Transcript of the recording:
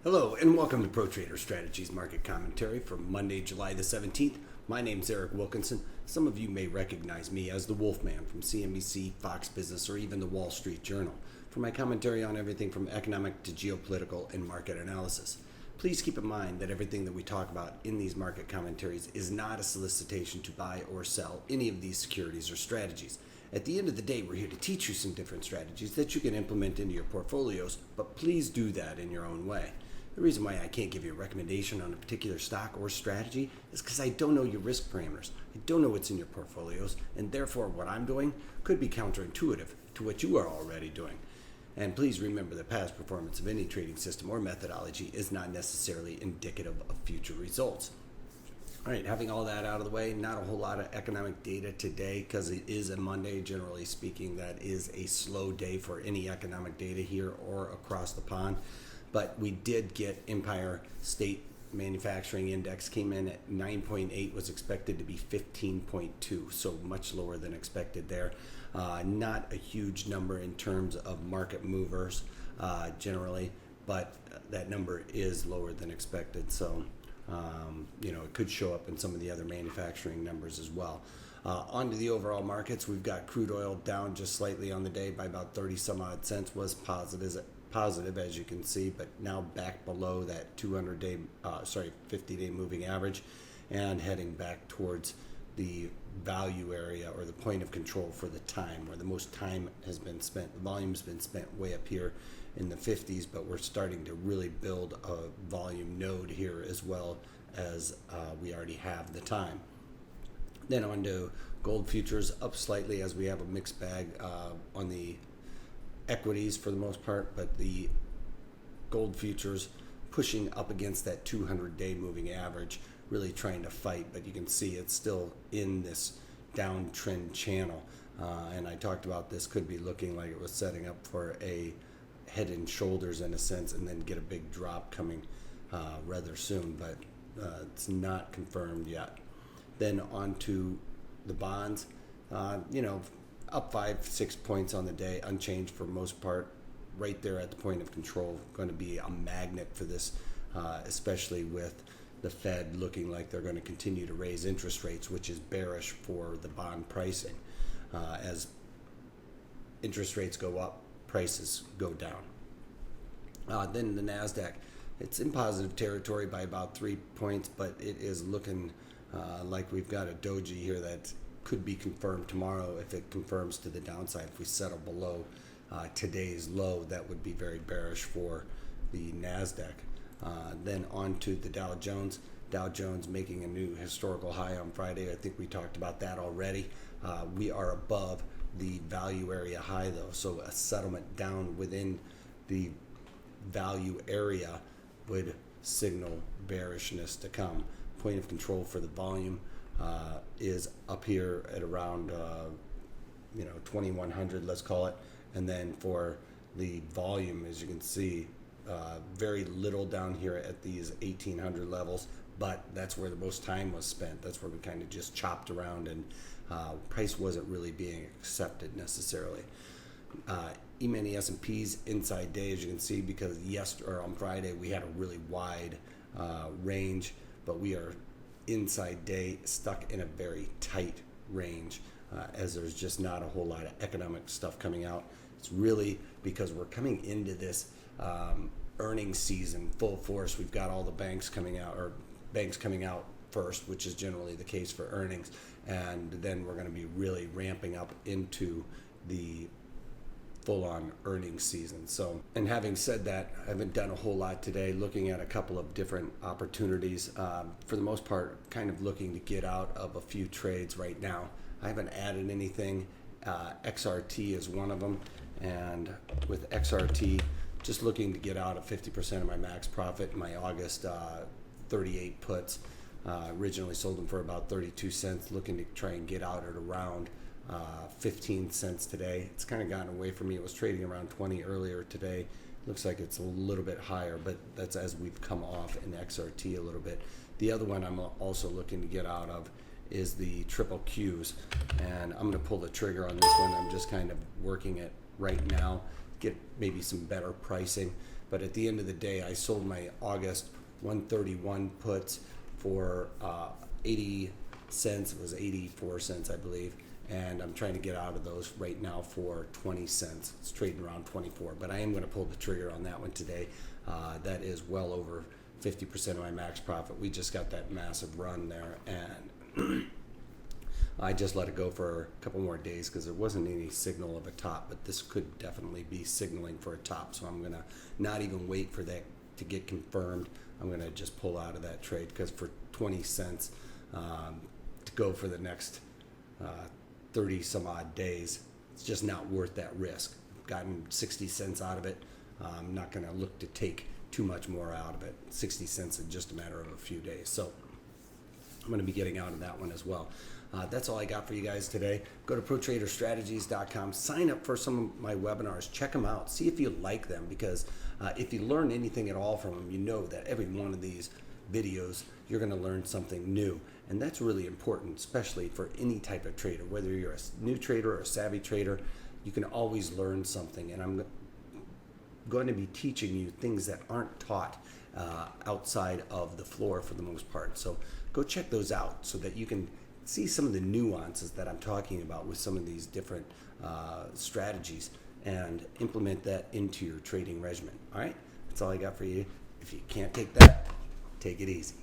Hello and welcome to Pro Trader Strategies Market Commentary for Monday, July the 17th. My name's Eric Wilkinson. Some of you may recognize me as the Wolfman from CNBC, Fox Business, or even the Wall Street Journal for my commentary on everything from economic to geopolitical and market analysis. Please keep in mind that everything that we talk about in these market commentaries is not a solicitation to buy or sell any of these securities or strategies. At the end of the day, we're here to teach you some different strategies that you can implement into your portfolios, but please do that in your own way. The reason why I can't give you a recommendation on a particular stock or strategy is because I don't know your risk parameters. I don't know what's in your portfolios, and therefore what I'm doing could be counterintuitive to what you are already doing. And please remember that past performance of any trading system or methodology is not necessarily indicative of future results. All right, having all that out of the way, not a whole lot of economic data today because it is a Monday. Generally speaking, that is a slow day for any economic data here or across the pond. But we did get Empire State Manufacturing Index came in at 9.8, was expected to be 15.2, so much lower than expected there. Not a huge number in terms of market movers generally, but that number is lower than expected. So, it could show up in some of the other manufacturing numbers as well. On to the overall markets, we've got crude oil down just slightly on the day by about 30 some odd cents, was positive as you can see, but now back below that 50-day moving average and heading back towards the value area or the point of control for the time where the most time has been spent. The volume's been spent way up here in the 50s, but we're starting to really build a volume node here as well as we already have the time. Then on to gold futures, up slightly as we have a mixed bag on the equities for the most part, but the gold futures pushing up against that 200-day moving average, really trying to fight, but you can see it's still in this downtrend channel. And I talked about this could be looking like it was setting up for a head and shoulders in a sense, and then get a big drop coming rather soon, but it's not confirmed yet. Then on to the bonds, up 5-6 points on the day, unchanged for most part, right there at the point of control. Going to be a magnet for this, especially with the Fed looking like they're going to continue to raise interest rates, which is bearish for the bond pricing. As interest rates go up, prices go down. Then the NASDAQ, it's in positive territory by about 3 points, but it is looking like we've got a doji here that could be confirmed tomorrow. If it confirms to the downside, if we settle below today's low, that would be very bearish for the NASDAQ. Then on to the Dow Jones. Dow Jones making a new historical high on Friday. I think we talked about that already. We are above the value area high though, so a settlement down within the value area would signal bearishness to come. Point of control for the volume is up here at around 2100, let's call it, and then for the volume, as you can see, very little down here at these 1800 levels, but that's where the most time was spent. That's where we kind of just chopped around, and price wasn't really being accepted necessarily. E-mini S&P's inside day, as you can see, because on Friday we had a really wide range, but we are inside day stuck in a very tight range as there's just not a whole lot of economic stuff coming out. It's really because we're coming into this earnings season full force. We've got all the banks coming out first, which is generally the case for earnings, and then we're going to be really ramping up into the full-on earnings season. So, and having said that, I haven't done a whole lot today, looking at a couple of different opportunities. For the most part, kind of looking to get out of a few trades right now. I haven't added anything. XRT is one of them, and with XRT, just looking to get out of 50% of my max profit in my August 38 puts. Originally sold them for about 32 cents, looking to try and get out at around 15 cents today. It's kind of gotten away from me. It was trading around 20 earlier today. Looks like it's a little bit higher, but that's as we've come off in XRT a little bit. The other one I'm also looking to get out of is the triple Qs, and I'm going to pull the trigger on this one. I'm just kind of working it right now, get maybe some better pricing. But at the end of the day, I sold my August 131 puts for 80 cents. It was 84 cents, I believe. And I'm trying to get out of those right now for 20 cents. It's trading around 24, but I am going to pull the trigger on that one today. That is well over 50% of my max profit. We just got that massive run there, and I just let it go for a couple more days because there wasn't any signal of a top, but this could definitely be signaling for a top. So I'm going to not even wait for that to get confirmed. I'm going to just pull out of that trade because for 20 cents to go for the next 30 some odd days, it's just not worth that risk. I've gotten 60 cents out of it. I'm not going to look to take too much more out of it. 60 cents in just a matter of a few days. So I'm going to be getting out of that one as well. That's all I got for you guys today. Go to protraderstrategies.com. Sign up for some of my webinars. Check them out. See if you like them, because if you learn anything at all from them, you know that every one of these videos, you're going to learn something new. And that's really important, especially for any type of trader. Whether you're a new trader or a savvy trader, you can always learn something. And I'm going to be teaching you things that aren't taught outside of the floor for the most part. So go check those out so that you can see some of the nuances that I'm talking about with some of these different strategies and implement that into your trading regimen. All right, that's all I got for you. If you can't take that, take it easy.